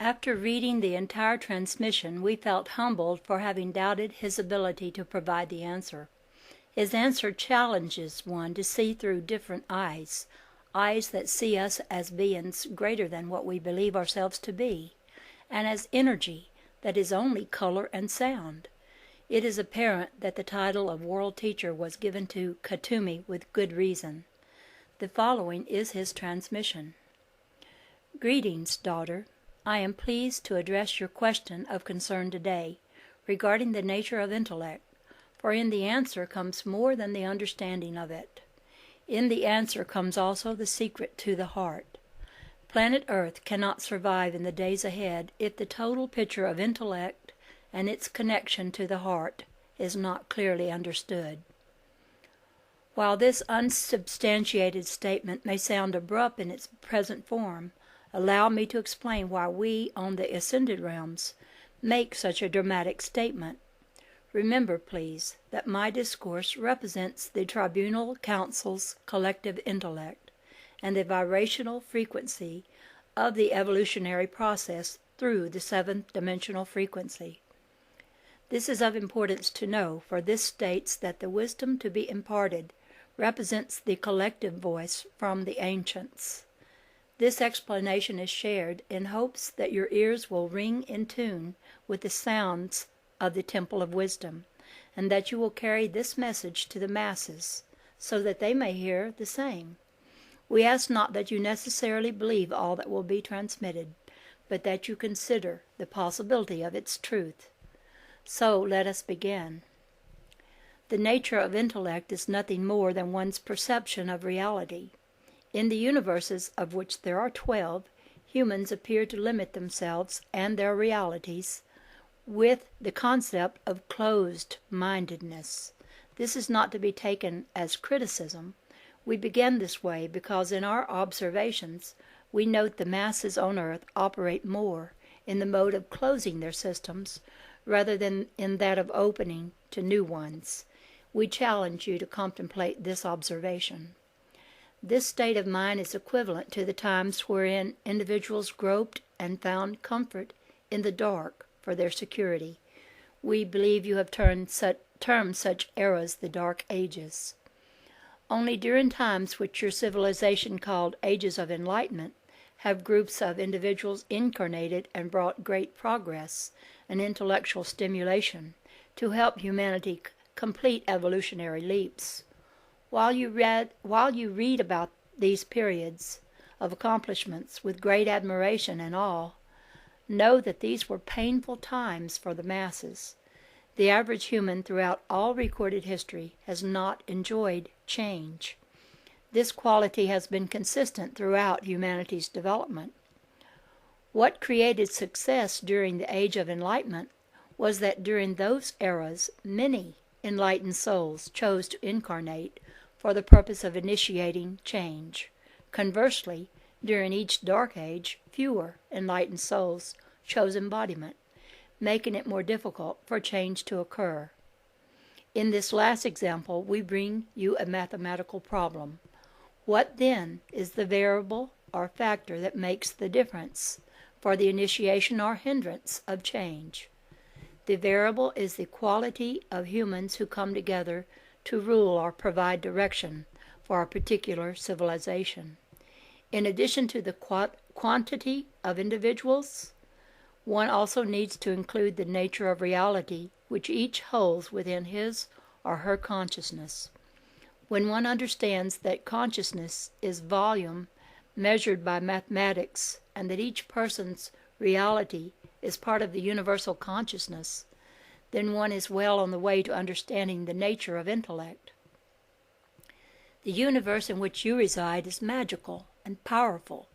After reading the entire transmission, we felt humbled for having doubted his ability to provide the answer. His answer challenges one to see through different eyes, eyes that see us as beings greater than what we believe ourselves to be, and as energy that is only color and sound. It is apparent that the title of World Teacher was given to Katumi with good reason. The following is his transmission. Greetings, daughter. I am pleased to address your question of concern today regarding the nature of intellect, for in the answer comes more than the understanding of it. In the answer comes also the secret to the heart. Planet Earth cannot survive in the days ahead if the total picture of intellect and its connection to the heart is not clearly understood. While this unsubstantiated statement may sound abrupt in its present form, allow me to explain why we on the ascended realms make such a dramatic statement. Remember, please, that my discourse represents the Tribunal Council's collective intellect and the vibrational frequency of the evolutionary process through the seventh dimensional frequency. This is of importance to know, for this states that the wisdom to be imparted represents the collective voice from the ancients. This explanation is shared in hopes that your ears will ring in tune with the sounds of the Temple of Wisdom, and that you will carry this message to the masses, so that they may hear the same. We ask not that you necessarily believe all that will be transmitted, but that you consider the possibility of its truth. So let us begin. The nature of intellect is nothing more than one's perception of reality. In the universes, of which there are 12, humans appear to limit themselves and their realities with the concept of closed-mindedness. This is not to be taken as criticism. We begin this way because in our observations we note the masses on Earth operate more in the mode of closing their systems rather than in that of opening to new ones. We challenge you to contemplate this observation. This state of mind is equivalent to the times wherein individuals groped and found comfort in the dark for their security. We believe you have termed such eras the Dark Ages. Only during times which your civilization called Ages of Enlightenment have groups of individuals incarnated and brought great progress and intellectual stimulation to help humanity complete evolutionary leaps. While you read about these periods of accomplishments with great admiration and awe, know that these were painful times for the masses. The average human throughout all recorded history has not enjoyed change. This quality has been consistent throughout humanity's development. What created success during the Age of Enlightenment was that during those eras many enlightened souls chose to incarnate for the purpose of initiating change. Conversely, during each Dark Age, fewer enlightened souls chose embodiment, making it more difficult for change to occur. In this last example, we bring you a mathematical problem. What then is the variable or factor that makes the difference for the initiation or hindrance of change? The variable is the quality of humans who come together to rule or provide direction for a particular civilization. In addition to the quantity of individuals, one also needs to include the nature of reality which each holds within his or her consciousness. When one understands that consciousness is volume measured by mathematics and that each person's reality is part of the universal consciousness, then one is well on the way to understanding the nature of intellect. The universe in which you reside is magical and powerful.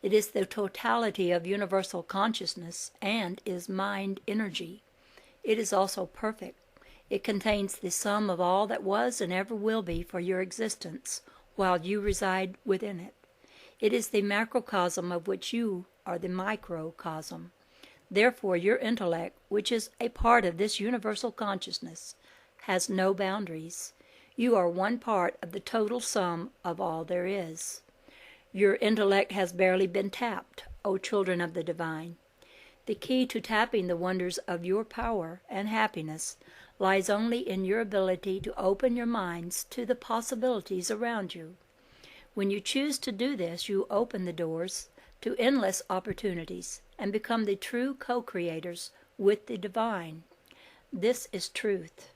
It is the totality of universal consciousness and is mind energy. It is also perfect. It contains the sum of all that was and ever will be for your existence while you reside within it. It is the macrocosm of which you are the microcosm. Therefore, your intellect, which is a part of this universal consciousness, has no boundaries. You are one part of the total sum of all there is. Your intellect has barely been tapped, O children of the divine. The key to tapping the wonders of your power and happiness lies only in your ability to open your minds to the possibilities around you. When you choose to do this, you open the doors to endless opportunities and become the true co-creators with the divine. This is truth.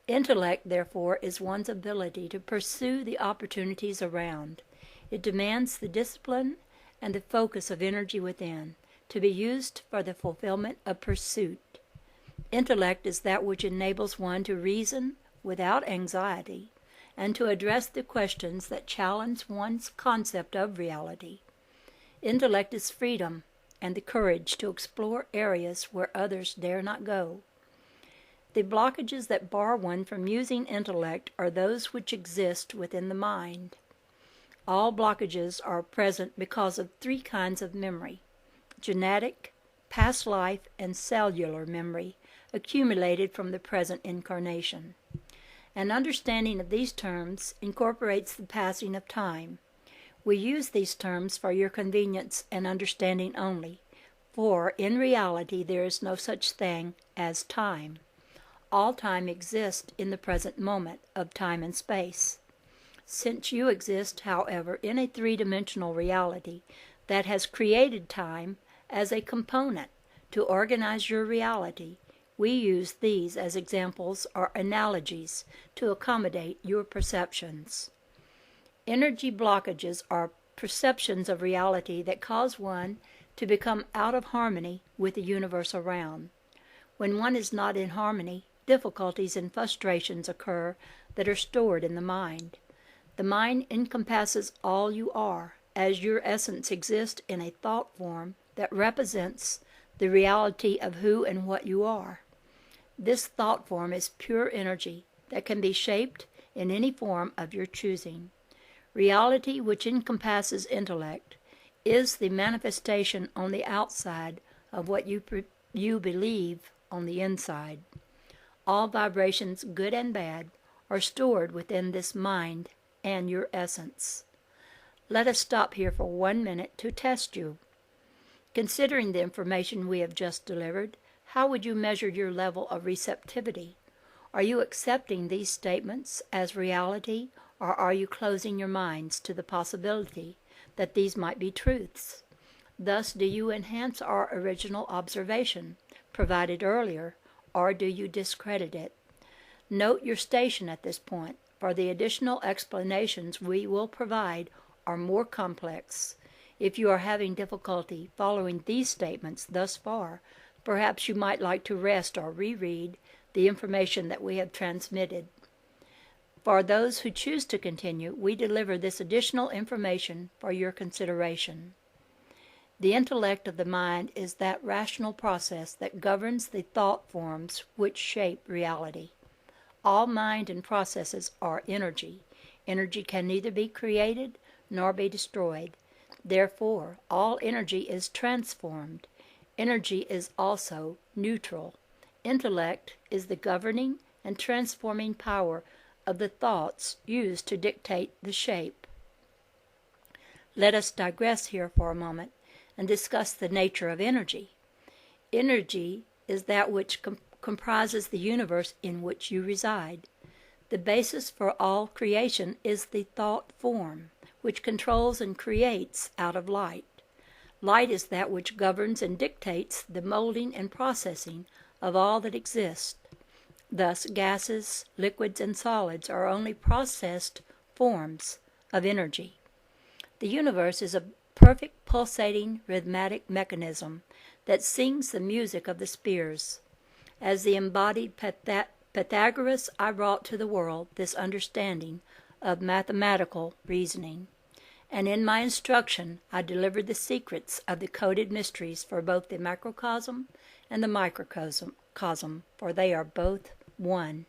Intellect, therefore, is one's ability to pursue the opportunities around. It demands the discipline and the focus of energy within, to be used for the fulfillment of pursuit. Intellect is that which enables one to reason without anxiety and to address the questions that challenge one's concept of reality. Intellect is freedom and the courage to explore areas where others dare not go. The blockages that bar one from using intellect are those which exist within the mind. All blockages are present because of three kinds of memory: genetic, past life, and cellular memory accumulated from the present incarnation. An understanding of these terms incorporates the passing of time. We use these terms for your convenience and understanding only, for in reality there is no such thing as time. All time exists in the present moment of time and space. Since you exist, however, in a three-dimensional reality that has created time as a component to organize your reality, we use these as examples or analogies to accommodate your perceptions. Energy blockages are perceptions of reality that cause one to become out of harmony with the universe around. When one is not in harmony, difficulties and frustrations occur that are stored in the mind. The mind encompasses all you are, as your essence exists in a thought form that represents the reality of who and what you are. This thought form is pure energy that can be shaped in any form of your choosing. Reality, which encompasses intellect, is the manifestation on the outside of what you believe on the inside. All vibrations, good and bad, are stored within this mind and your essence. Let us stop here for 1 minute to test you. Considering the information we have just delivered, how would you measure your level of receptivity? Are you accepting these statements as reality, or are you closing your minds to the possibility that these might be truths? Thus, do you enhance our original observation provided earlier, or do you discredit it? Note your station at this point, for the additional explanations we will provide are more complex. If you are having difficulty following these statements thus far, perhaps you might like to rest or reread the information that we have transmitted. For those who choose to continue, we deliver this additional information for your consideration. The intellect of the mind is that rational process that governs the thought forms which shape reality. All mind and processes are energy. Energy can neither be created nor be destroyed. Therefore, all energy is transformed. Energy is also neutral. Intellect is the governing and transforming power of the thoughts used to dictate the shape. Let us digress here for a moment and discuss the nature of energy. Energy is that which comprises the universe in which you reside. The basis for all creation is the thought form, which controls and creates out of light. Light is that which governs and dictates the molding and processing of all that exists. Thus, gases, liquids, and solids are only processed forms of energy. The universe is a perfect pulsating rhythmic mechanism that sings the music of the spheres. As the embodied Pythagoras, I brought to the world this understanding of mathematical reasoning, and in my instruction I delivered the secrets of the coded mysteries for both the macrocosm and the microcosm, for they are both one.